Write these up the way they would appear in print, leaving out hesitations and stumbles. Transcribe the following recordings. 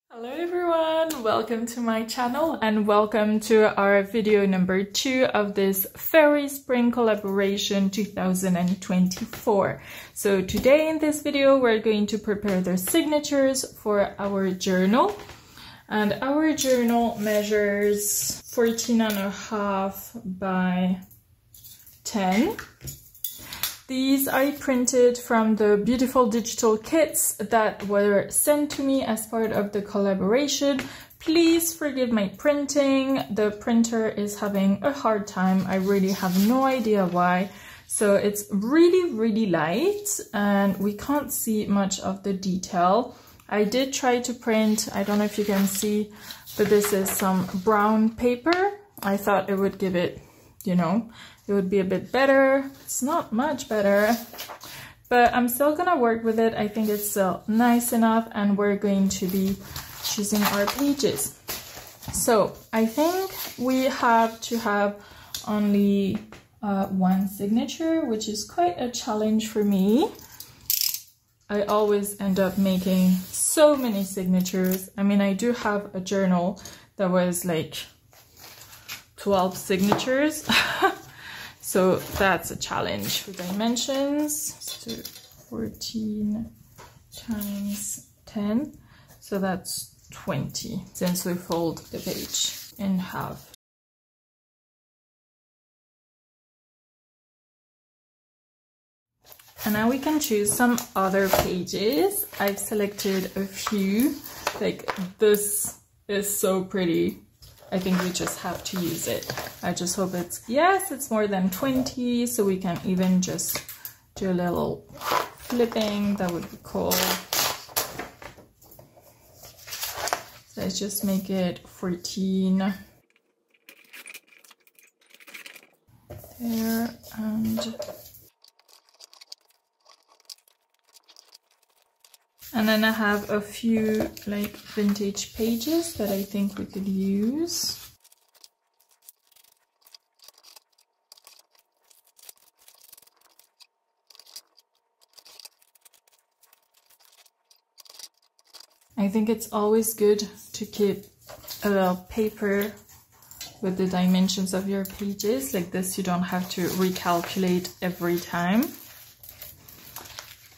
Hello everyone, welcome to my channel and welcome to our video number 2 of this Fairy Spring Collaboration 2024. So today in this video we're going to prepare the signatures for our journal, and our journal measures 14.5 by 10. These I printed from the beautiful digital kits that were sent to me as part of the collaboration. Please forgive my printing. The printer is having a hard time. I really have no idea why. So it's really light and we can't see much of the detail. I did try to print, I don't know if you can see, but this is some brown paper. I thought it would give it, you know, it would be a bit better. It's not much better, but I'm still gonna work with it. I think it's still nice enough, and we're going to be choosing our pages. So I think we have to have only one signature, which is quite a challenge for me. I always end up making so many signatures. I mean, I do have a journal that was like 12 signatures. So that's a challenge. For dimensions, so 14 times 10, so that's 20, since we fold the page in half. And now we can choose some other pages. I've selected a few, like this is so pretty. I think we just have to use it. I just hope it's, yes, it's more than 20, so we can even just do a little flipping. That would be cool. So let's just make it 14. There, and then I have a few like vintage pages that I think we could use. I think it's always good to keep a little paper with the dimensions of your pages. Like this, you don't have to recalculate every time.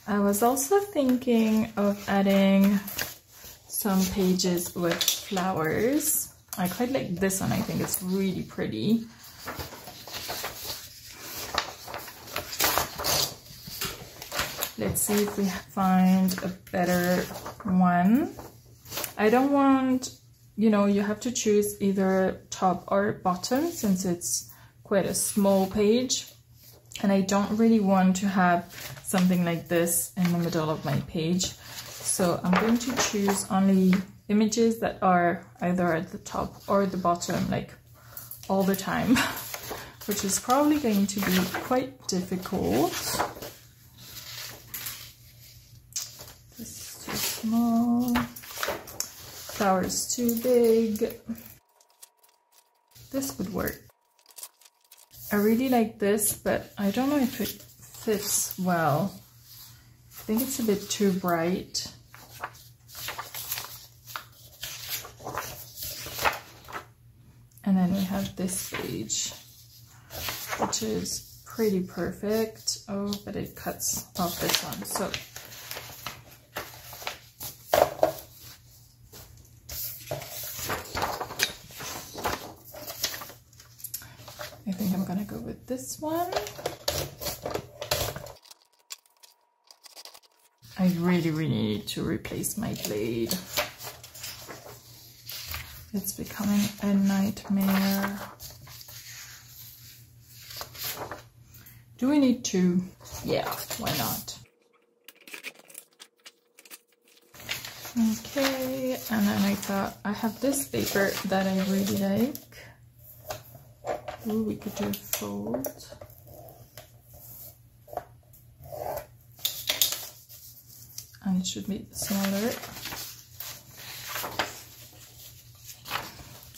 I was also thinking of adding some pages with flowers. I quite like this one. I think it's really pretty. Let's see if we find a better one. I don't want, you know, you have to choose either top or bottom since it's quite a small page. And I don't really want to have something like this in the middle of my page. So I'm going to choose only images that are either at the top or the bottom, like all the time, which is probably going to be quite difficult. This is too small. Flower is too big. This would work. I really like this, but I don't know if it fits well. I think it's a bit too bright. And then we have this page, which is pretty perfect. Oh, but it cuts off this one. So I think I'm gonna go with this one. I really need to replace my blade. It's becoming a nightmare. Do we need to? Yeah, why not? Okay, and then I thought I have this paper that I really like. Ooh, we could do a fold. And it should be smaller.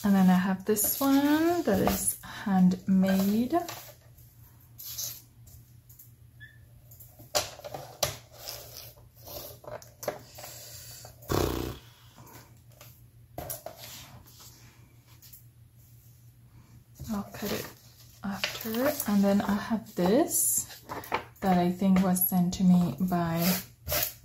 And then I have this one that is handmade. I'll cut it after. And then I have this that I think was sent to me by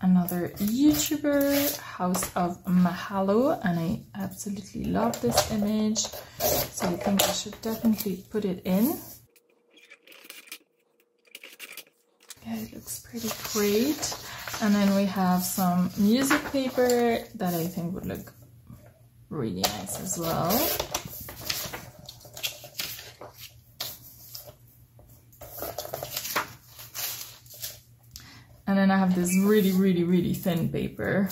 another YouTuber, House of Mahalo, and I absolutely love this image, so I think I should definitely put it in. Yeah, it looks pretty great. And then we have some music paper that I think would look really nice as well. And then I have this really thin paper.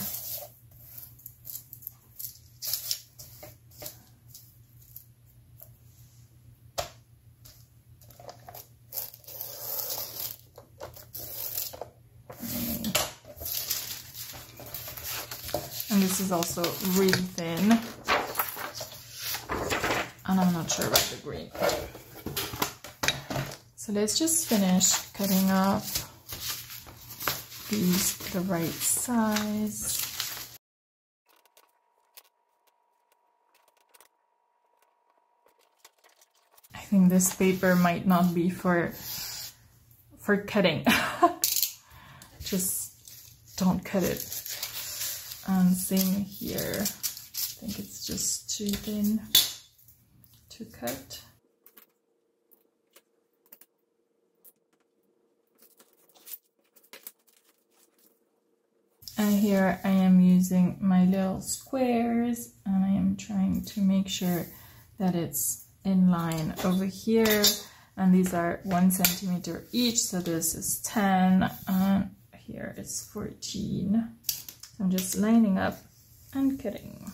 And this is also really thin. And I'm not sure about the green. So let's just finish cutting up these the right size. I think this paper might not be for cutting. Just don't cut it. And same here. I think it's just too thin to cut. And here I am using my little squares, and I am trying to make sure that it's in line over here. And these are 1 centimeter each, so this is 10, and here it's 14. So I'm just lining up and cutting.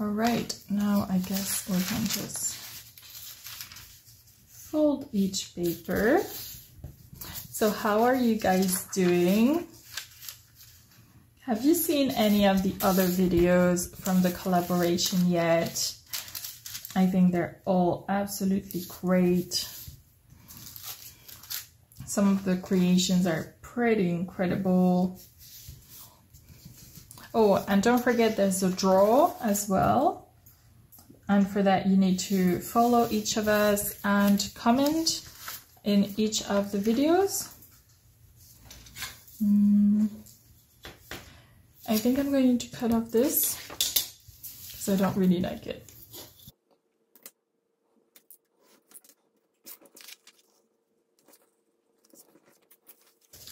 All right, now I guess we can just fold each paper. So how are you guys doing? Have you seen any of the other videos from the collaboration yet? I think they're all absolutely great. Some of the creations are pretty incredible. Oh, and don't forget there's a draw as well. And for that you need to follow each of us and comment in each of the videos. I think I'm going to cut off this because I don't really like it.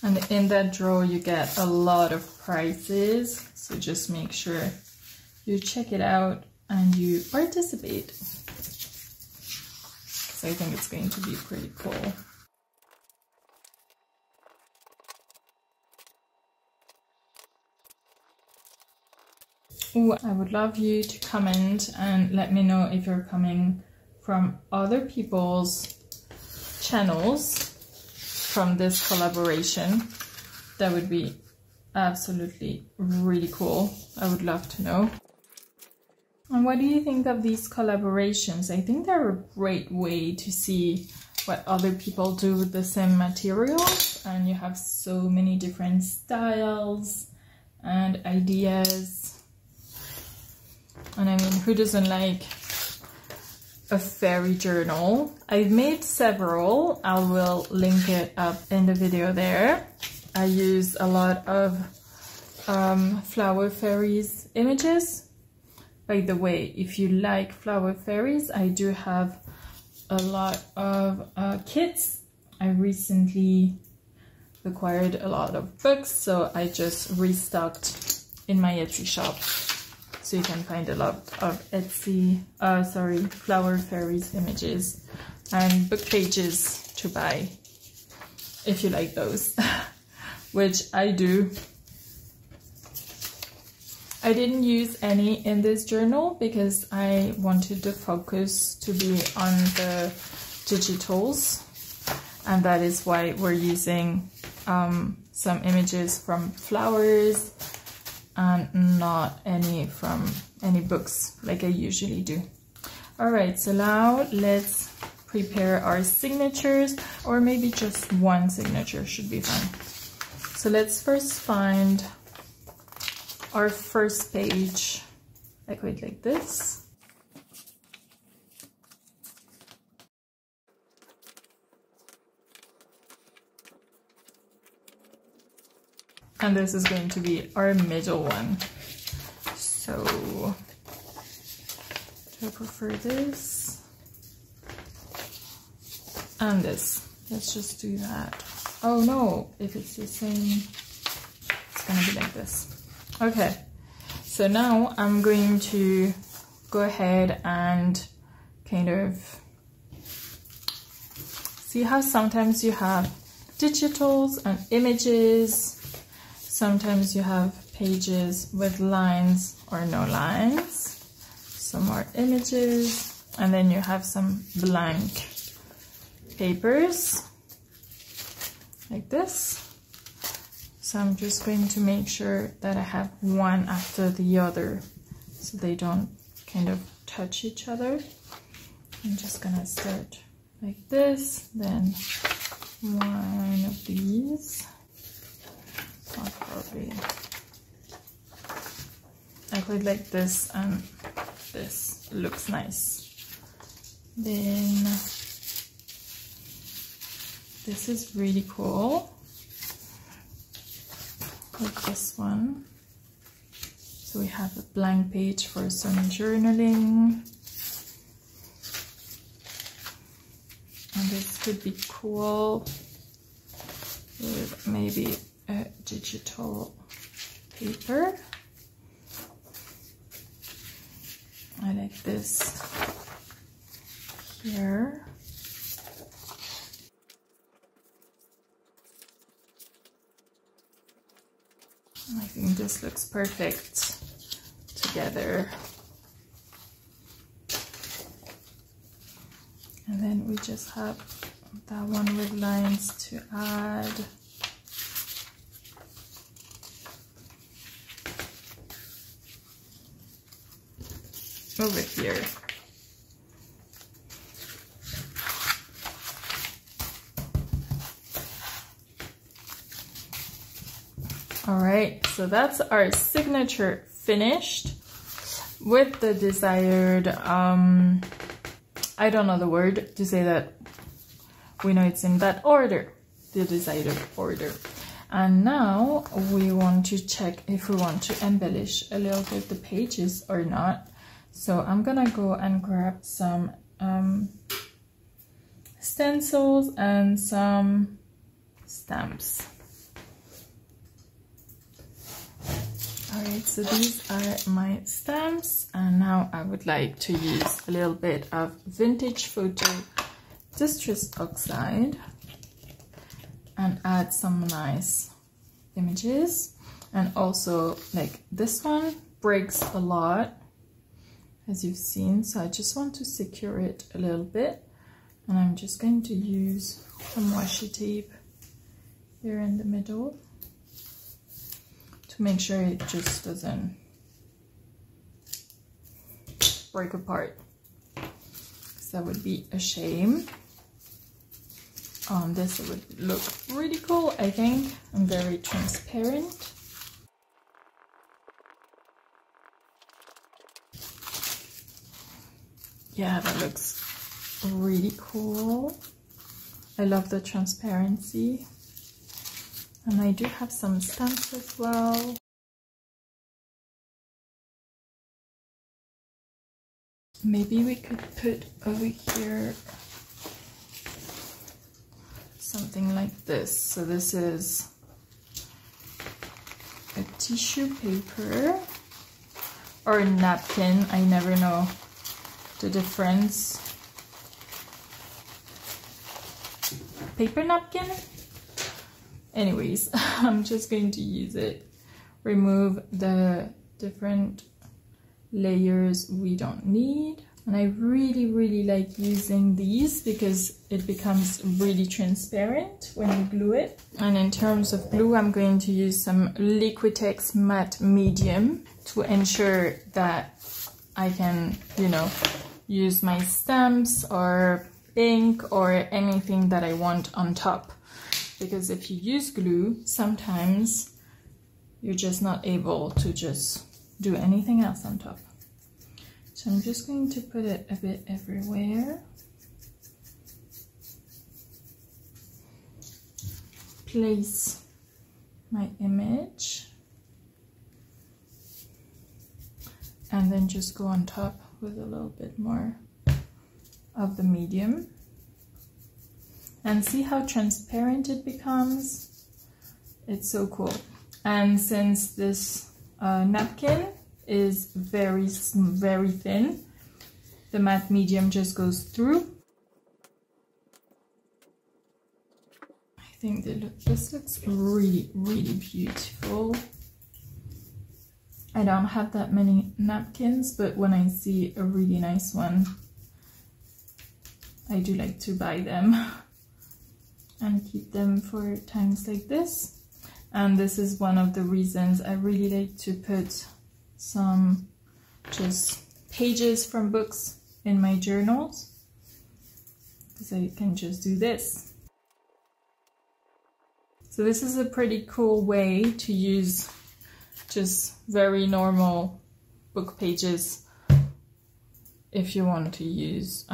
And in that drawer you get a lot of prizes, so just make sure you check it out and you participate. So I think it's going to be pretty cool. Ooh, I would love you to comment and let me know if you're coming from other people's channels from this collaboration. That would be absolutely really cool. I would love to know. And what do you think of these collaborations? I think they're a great way to see what other people do with the same materials, and you have so many different styles and ideas. And I mean, who doesn't like a fairy journal? I've made several. I will link it up in the video there. I use a lot of flower fairies images. By the way, if you like flower fairies, I do have a lot of kits. I recently acquired a lot of books, so I just restocked in my Etsy shop. So you can find a lot of flower fairies images and book pages to buy if you like those, which I do. I didn't use any in this journal because I wanted the focus to be on the digitals, and that is why we're using some images from flowers and not any from any books like I usually do. All right, so now let's prepare our signatures, or maybe just one signature should be fine. So let's first find our first page. I quite like this. And this is going to be our middle one. So, do I prefer this? And this. Let's just do that. Oh no, if it's the same, it's gonna be like this. Okay, so now I'm going to go ahead and kind of see how sometimes you have digitals and images. Sometimes you have pages with lines or no lines, some more images, and then you have some blank papers like this. So I'm just going to make sure that I have one after the other so they don't kind of touch each other. I'm just gonna start like this, then one of these. Probably I quite like this, and this looks nice. Then this is really cool, like this one. So we have a blank page for some journaling, and this could be cool with maybe a digital paper. I like this here. I think this looks perfect together. And then we just have that one with lines to add. Over here. All right, so that's our signature finished with the desired, I don't know the word to say that we know it's in that order, the desired order. And now we want to check if we want to embellish a little bit the pages or not. So I'm gonna go and grab some stencils and some stamps. Alright, so these are my stamps, and now I would like to use a little bit of Vintage Photo Distress Oxide and add some nice images. And also, like, this one breaks a lot, as you've seen, so I just want to secure it a little bit, and I'm just going to use some washi tape here in the middle to make sure it just doesn't break apart, because that would be a shame. On this it would look really cool, I think, and very transparent. Yeah, that looks really cool. I love the transparency. And I do have some stamps as well. Maybe we could put over here something like this. So this is a tissue paper or a napkin. I never know the difference. Paper napkin? Anyways, I'm just going to use it. Remove the different layers we don't need. And I really like using these because it becomes really transparent when you glue it. And in terms of glue, I'm going to use some Liquitex Matte Medium to ensure that I can, you know, use my stamps or ink or anything that I want on top. Because if you use glue, sometimes you're just not able to just do anything else on top. So I'm just going to put it a bit everywhere. Place my image. And then just go on top with a little bit more of the medium. And see how transparent it becomes? It's so cool. And since this napkin is very thin, the matte medium just goes through. I think this looks really, really beautiful. I don't have that many napkins, but when I see a really nice one, I do like to buy them and keep them for times like this. And this is one of the reasons I really like to put some just pages from books in my journals, because I can just do this. So this is a pretty cool way to use just very normal book pages if you want to use,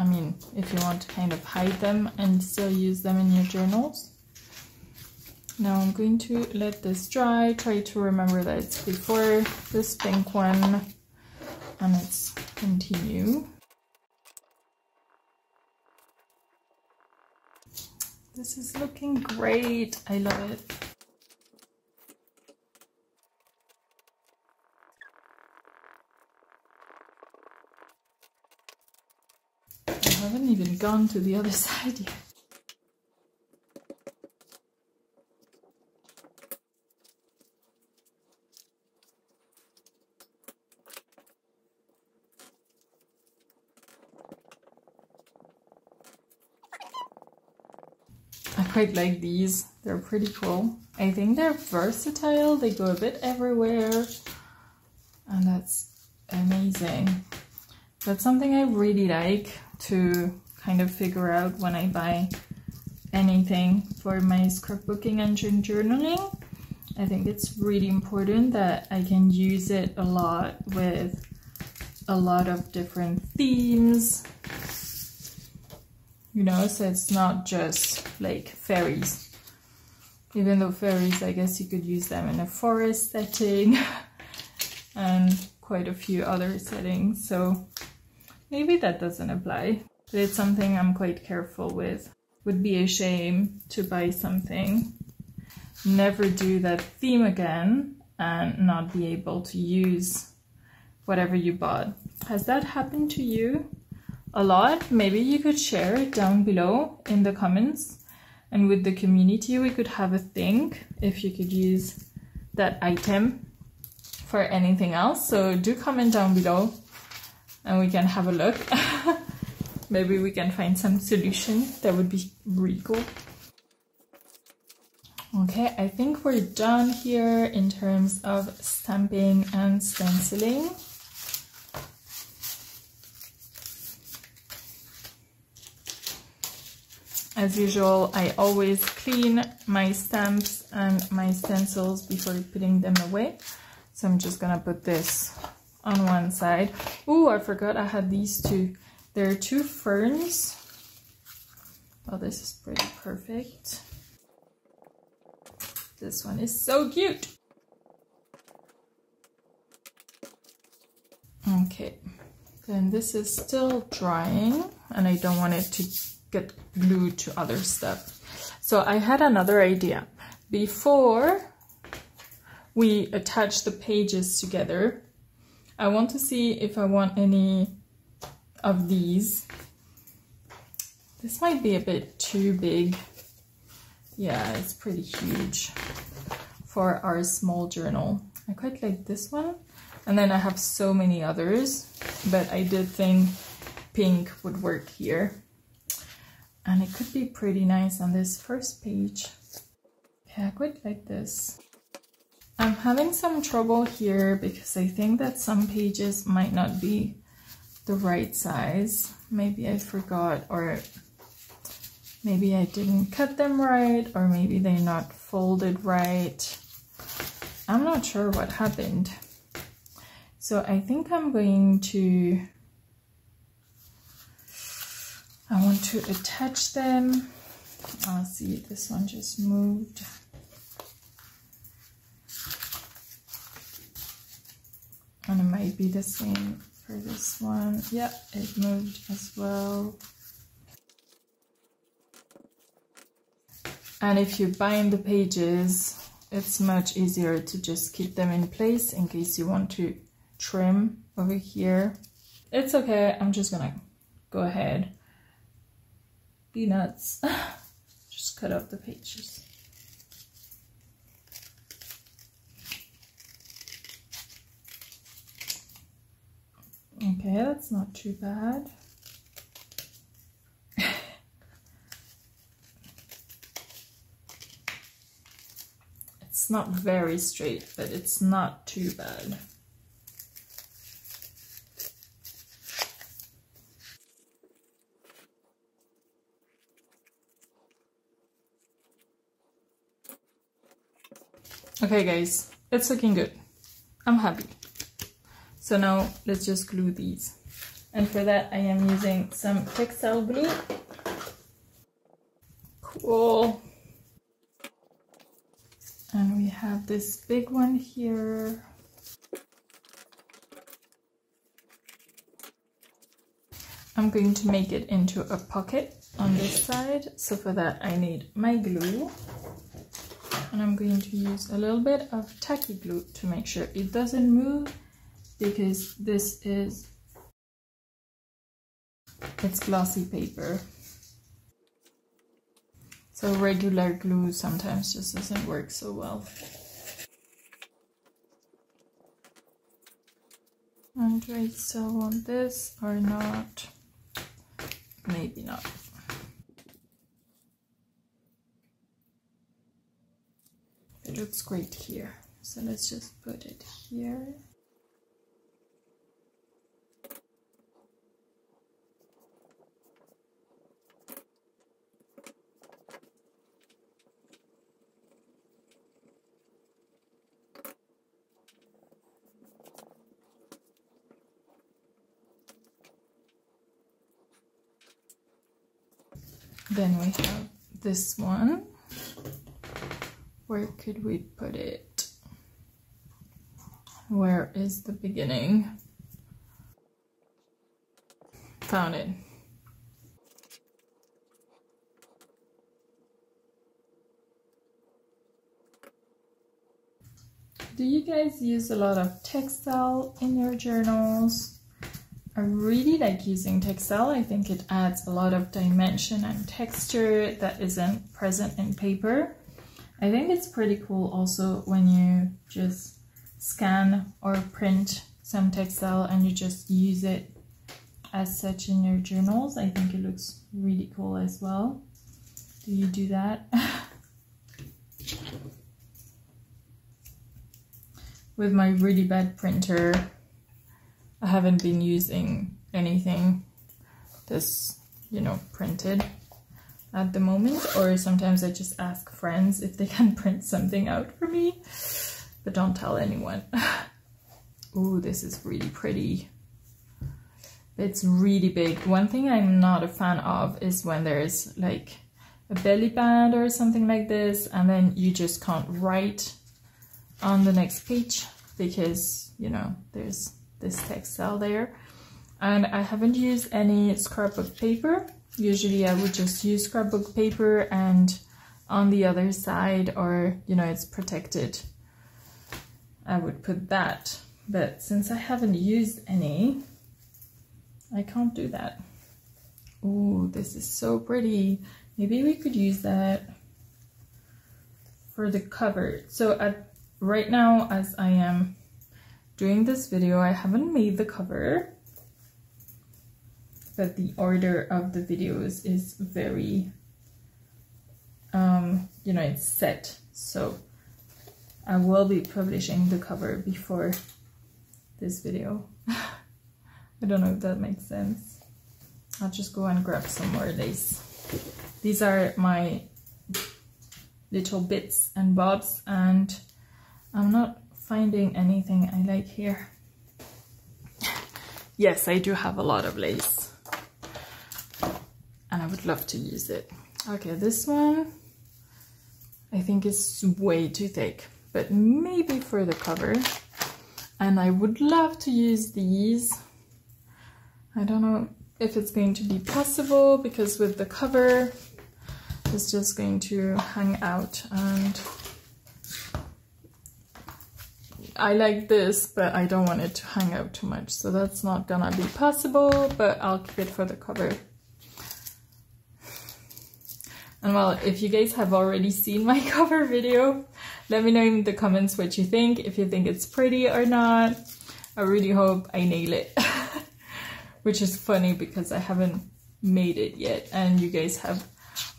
if you want to kind of hide them and still use them in your journals. Now I'm going to let this dry, try to remember that it's before this pink one, and let's continue. This is looking great, I love it. I haven't even gone to the other side yet. I quite like these, they're pretty cool. I think they're versatile, they go a bit everywhere, and that's amazing. That's something I really like to kind of figure out when I buy anything for my scrapbooking and journaling. I think it's really important that I can use it a lot with a lot of different themes, you know, so it's not just like fairies. Even though fairies, I guess you could use them in a forest setting and quite a few other settings, so maybe that doesn't apply. But it's something I'm quite careful with. Would be a shame to buy something, never do that theme again, and not be able to use whatever you bought. Has that happened to you a lot? Maybe you could share it down below in the comments, and with the community we could have a think if you could use that item for anything else. So do comment down below and we can have a look. Maybe we can find some solution. That would be really cool. Okay, I think we're done here in terms of stamping and stenciling. As usual, I always clean my stamps and my stencils before putting them away. So I'm just gonna put this on one side. Oh, I forgot I had these two. There are two ferns. Oh, this is pretty perfect. This one is so cute. Okay, then this is still drying and I don't want it to get glued to other stuff. So I had another idea. Before we attach the pages together, I want to see if I want any of these. This might be a bit too big. Yeah, it's pretty huge for our small journal. I quite like this one. And then I have so many others, but I did think pink would work here. And it could be pretty nice on this first page. Yeah, I quite like this. I'm having some trouble here because I think that some pages might not be the right size. Maybe I forgot, or Maybe I didn't cut them right, or maybe they're not folded right. I'm not sure what happened. So I think I'm going to, I want to attach them. I'll see, this one just moved. And it might be the same for this one. Yeah, it moved as well. And if you bind the pages, it's much easier to just keep them in place in case you want to trim over here. It's okay, I'm just gonna go ahead. Be nuts. Just cut off the pages. Okay, that's not too bad. It's not very straight, but it's not too bad. Okay guys, it's looking good. I'm happy. So now let's just glue these. And for that I am using some textile glue. Cool. And we have this big one here. I'm going to make it into a pocket on this side. So for that I need my glue. And I'm going to use a little bit of tacky glue to make sure it doesn't move, because this is, it's glossy paper. So regular glue sometimes just doesn't work so well. And do I still want this or not? Maybe not. It looks great here. So let's just put it here. Then we have this one. Where could we put it? Where is the beginning? Found it. Do you guys use a lot of textile in your journals? I really like using textile. I think it adds a lot of dimension and texture that isn't present in paper. I think it's pretty cool also when you just scan or print some textile and you just use it as such in your journals. I think it looks really cool as well. Do you do that? With my really bad printer, I haven't been using anything that's, you know, printed at the moment, or sometimes I just ask friends if they can print something out for me, but don't tell anyone. Ooh, this is really pretty. It's really big. One thing I'm not a fan of is when there's like a belly band or something like this, and then you just can't write on the next page because, you know, there's this textile there. And I haven't used any scrapbook paper. Usually I would just use scrapbook paper and on the other side, or, you know, it's protected, I would put that. But since I haven't used any, I can't do that. Ooh, this is so pretty. Maybe we could use that for the cover. So right now, as I am doing this video, I haven't made the cover, but the order of the videos is very, you know, it's set. So I will be publishing the cover before this video. I don't know if that makes sense. I'll just go and grab some more lace. these are my little bits and bobs, and I'm not finding anything I like here. Yes, I do have a lot of lace and I would love to use it. Okay, this one I think is way too thick, but maybe for the cover. And I would love to use these. I don't know if it's going to be possible because with the cover it's just going to hang out, and I like this, but I don't want it to hang out too much, so that's not gonna be possible, but I'll keep it for the cover. And well, if you guys have already seen my cover video, let me know in the comments what you think, if you think it's pretty or not. I really hope I nail it. Which is funny because I haven't made it yet and you guys have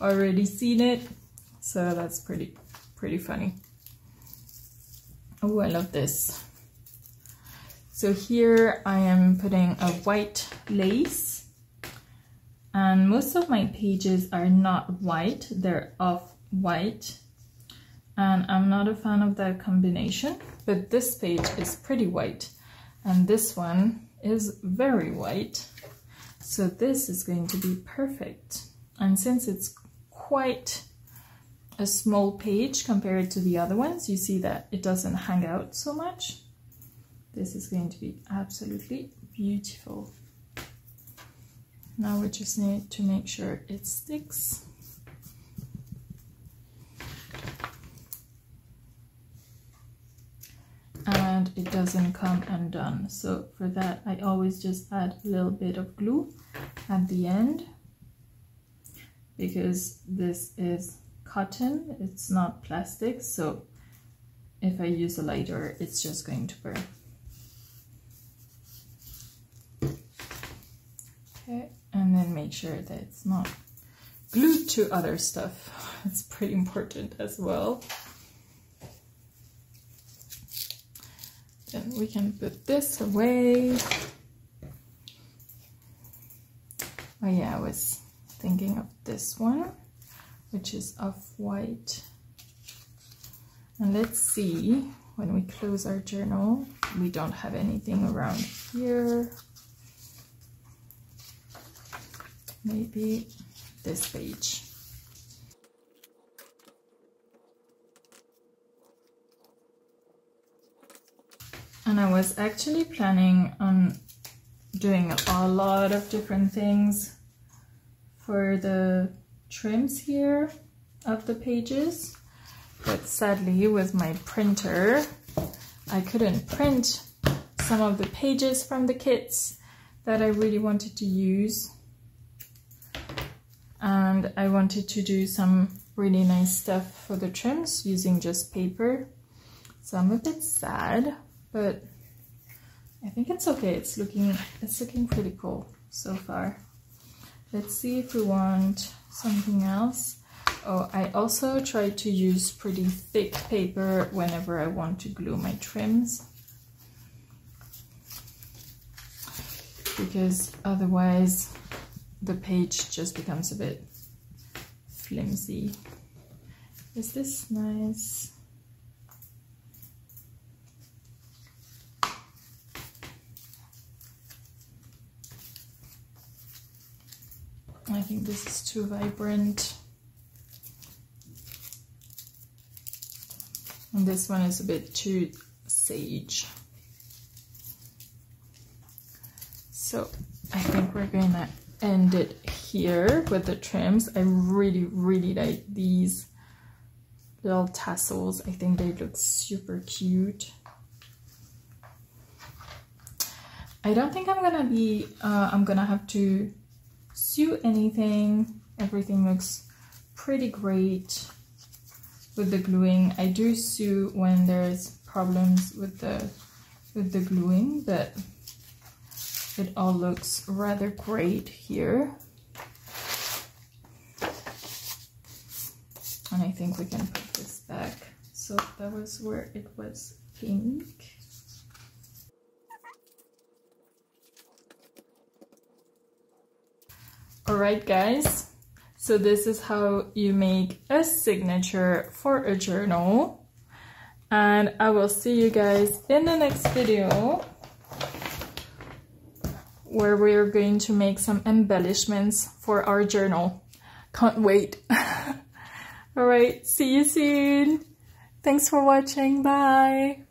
already seen it. So that's pretty funny. Oh, I love this. So here I am putting a white lace, and most of my pages are not white, they're off-white, and I'm not a fan of that combination, but this page is pretty white and this one is very white, so this is going to be perfect. And since it's quite a small page compared to the other ones, you see that it doesn't hang out so much. This is going to be absolutely beautiful. Now we just need to make sure it sticks. And it doesn't come undone. So for that, I always just add a little bit of glue at the end, because this is cotton, it's not plastic, so if I use a lighter, it's just going to burn. Okay, and then make sure that it's not glued to other stuff. It's pretty important as well. Then we can put this away. Oh yeah, I was thinking of this one, which is off-white. And let's see, when we close our journal, we don't have anything around here. Maybe this page. And I was actually planning on doing a lot of different things for the trims here of the pages, but sadly with my printer I couldn't print some of the pages from the kits that I really wanted to use, and I wanted to do some really nice stuff for the trims using just paper. So I'm a bit sad, but I think it's okay. It's looking pretty cool so far. Let's see if we want something else. Oh, I also try to use pretty thick paper whenever I want to glue my trims, because otherwise the page just becomes a bit flimsy. Is this nice? I think this is too vibrant. And this one is a bit too sage. So I think we're gonna end it here with the trims. I really like these little tassels. I think they look super cute. I don't think I'm gonna have to sew anything. Everything looks pretty great with the gluing. I do sew when there's problems with the gluing, but it all looks rather great here. And I think we can put this back. So that was where it was pink. Alright guys, So this is how you make a signature for a journal. And I will see you guys in the next video, where we are going to make some embellishments for our journal. Can't wait. All right, see you soon. Thanks for watching. Bye.